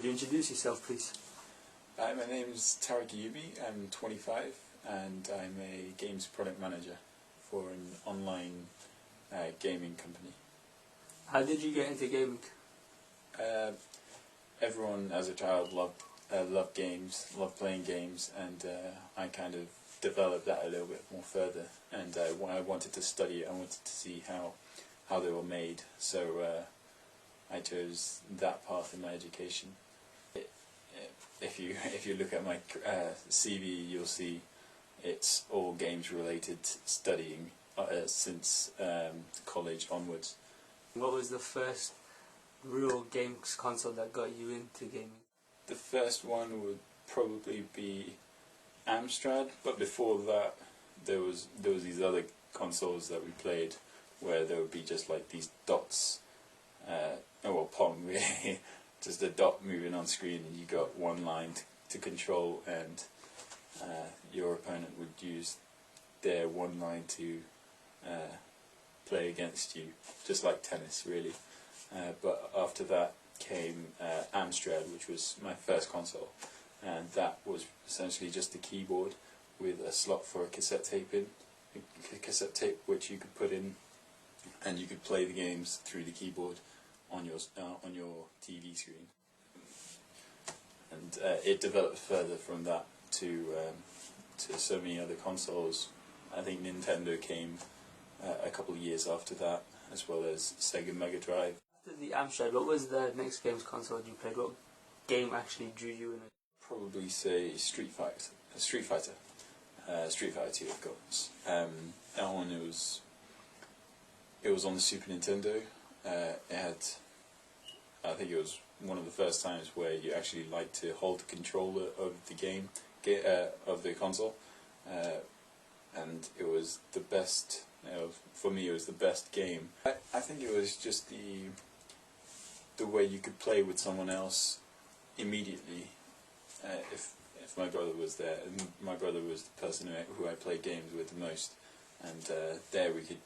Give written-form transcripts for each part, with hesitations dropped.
Could you introduce yourself, please? Hi, my name is Tariq Ayubi. I'm 25 and I'm a games product manager for an online gaming company. How did you get into gaming? Everyone as a child loved games, loved playing games, and I kind of developed that a little bit more further. And when I wanted to study it, I wanted to see how they were made. So I chose that path in my education. If you look at my CV, you'll see it's all games related studying since college onwards. What was the first real games console that got you into gaming? The first one would probably be Amstrad, but before that there was these other consoles that we played where there would be just like these dots, Pong really, just a dot moving on screen, and you got one line to control, and your opponent would use their one line to play against you, just like tennis really. But after that came Amstrad, which was my first console, and that was essentially just a keyboard with a slot for a cassette tape in, a cassette tape which you could put in, and you could play the games through the keyboard on your TV screen. And it developed further from that to so many other consoles. I think Nintendo came a couple of years after that, as well as Sega Mega Drive. After the Amstrad, what was the next games console you played? What game actually drew you in? Probably say Street Fighter. Street Fighter 2, of course. That one, it was on the Super Nintendo. I think it was one of the first times where you actually like to hold the controller of the game, of the console, and it was the best. For me, it was the best game. I think it was just the way you could play with someone else immediately. If my brother was there, and my brother was the person who I played games with the most, and there we could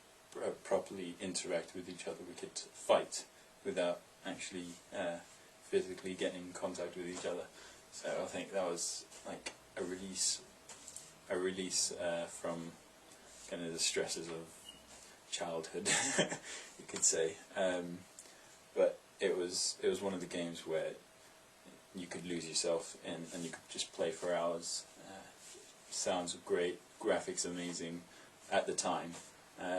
properly interact with each other. We could fight without actually physically getting in contact with each other. So I think that was like a release from kind of the stresses of childhood, you could say. But it was one of the games where you could lose yourself in, and you could just play for hours. Sounds great, graphics amazing at the time.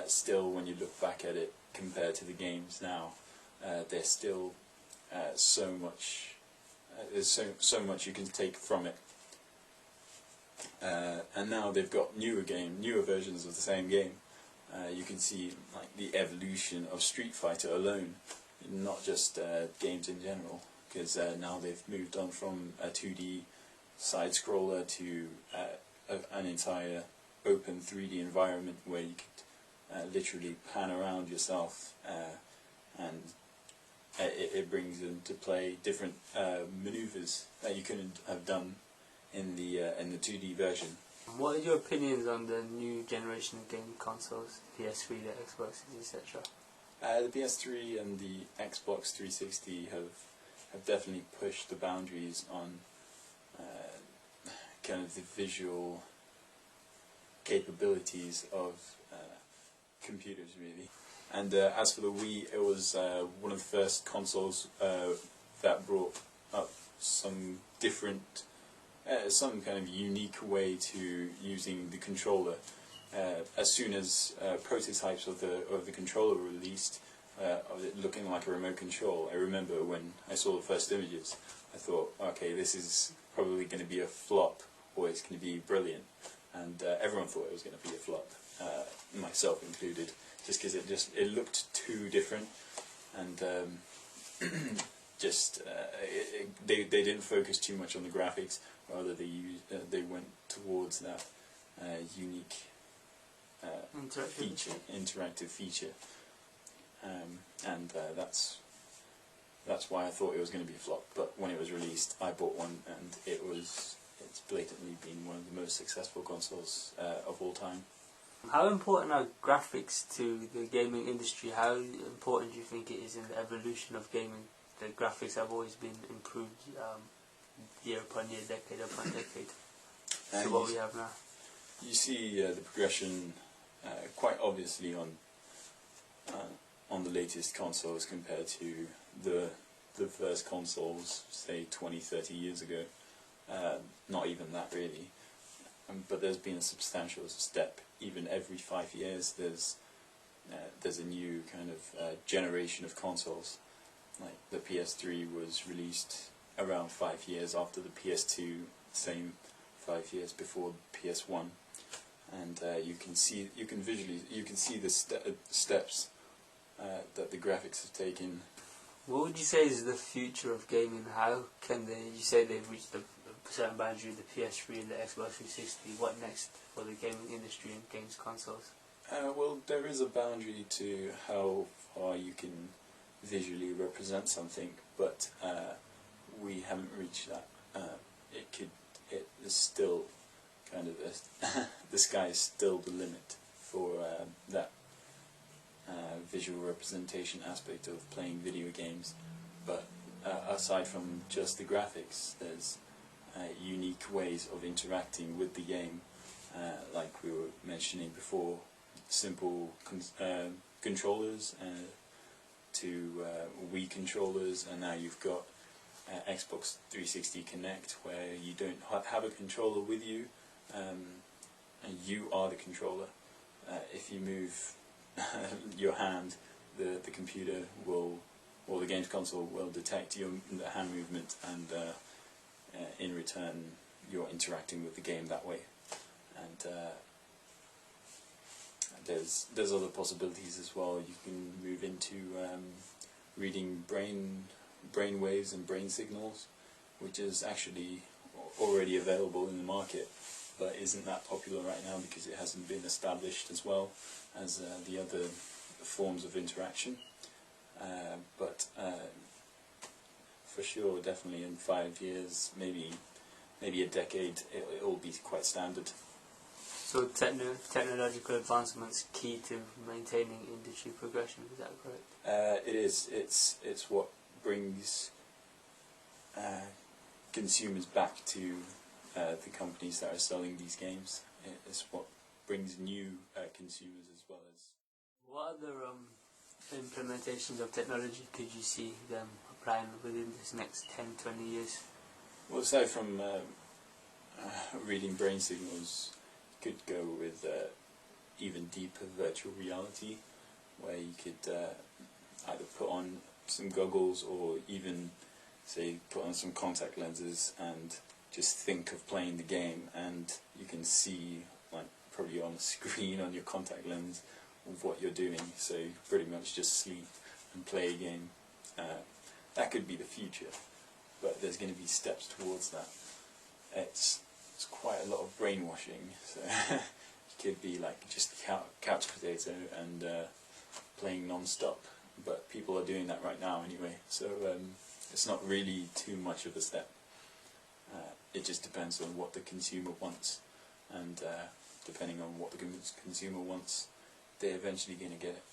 Still, when you look back at it compared to the games now, there's still so much. There's so much you can take from it. And now they've got newer versions of the same game. You can see like the evolution of Street Fighter alone, not just games in general. Because now they've moved on from a 2D side-scroller to an entire open 3D environment where you could literally pan around yourself, and it brings into play different maneuvers that you couldn't have done in the 2D version. What are your opinions on the new generation of game consoles, PS3, the Xboxes, etc.? The PS3 and the Xbox 360 have definitely pushed the boundaries on kind of the visual capabilities of computers, really. And as for the Wii, it was one of the first consoles that brought up some different, some kind of unique way to using the controller. As soon as prototypes of the controller were released, of it looking like a remote control, I remember when I saw the first images, I thought, okay, this is probably going to be a flop, or it's going to be brilliant. And everyone thought it was going to be a flop, myself included, just because it looked too different, and they didn't focus too much on the graphics. Rather, they went towards that unique interactive feature. And that's why I thought it was going to be a flop. But when it was released, I bought one, and it's blatantly been one of the most successful consoles of all time. How important are graphics to the gaming industry? How important do you think it is in the evolution of gaming? the graphics have always been improved year upon year, decade upon decade. So what we have now. You see the progression quite obviously on the latest consoles compared to the first consoles, say 20, 30 years ago. Not even that really, but there's been a substantial step. Even every 5 years there's a new kind of generation of consoles. Like the PS3 was released around 5 years after the PS2, same 5 years before PS1, and you can see the steps that the graphics have taken. What would you say is the future of gaming? How can they? You say they've reached a certain boundary, the PS3 and the Xbox 360. What next for the gaming industry and games consoles? Well, there is a boundary to how far you can visually represent something, but we haven't reached that. It is still kind of the sky is still the limit for that visual representation aspect of playing video games. But aside from just the graphics, there's unique ways of interacting with the game, like we were mentioning before, simple controllers to Wii controllers, and now you've got Xbox 360 Connect, where you don't have a controller with you, and you are the controller. If you move your hand, the computer will, or the games console will detect your hand movement, and in return you're interacting with the game that way. And there's other possibilities as well. You can move into reading brain waves and brain signals, which is actually already available in the market, but isn't that popular right now because it hasn't been established as well as the other forms of interaction. But for sure, definitely in 5 years, maybe a decade, it will be quite standard. So technological advancements key to maintaining industry progression, is that correct? It is. It's what brings consumers back to the companies that are selling these games. It's what brings new consumers as well as. What other implementations of technology could you see them applying within this next 10, 20 years? Well, aside from reading brain signals, you could go with even deeper virtual reality, where you could either put on some goggles or even, say, put on some contact lenses and just think of playing the game, and you can see, like, probably on a screen on your contact lens of what you're doing, so you pretty much just sleep and play a game. That could be the future, but there's going to be steps towards that. It's quite a lot of brainwashing, so you could be like just a couch potato and playing non-stop, but people are doing that right now anyway, so it's not really too much of a step. It just depends on what the consumer wants, and depending on what the consumer wants, they're eventually going to get it.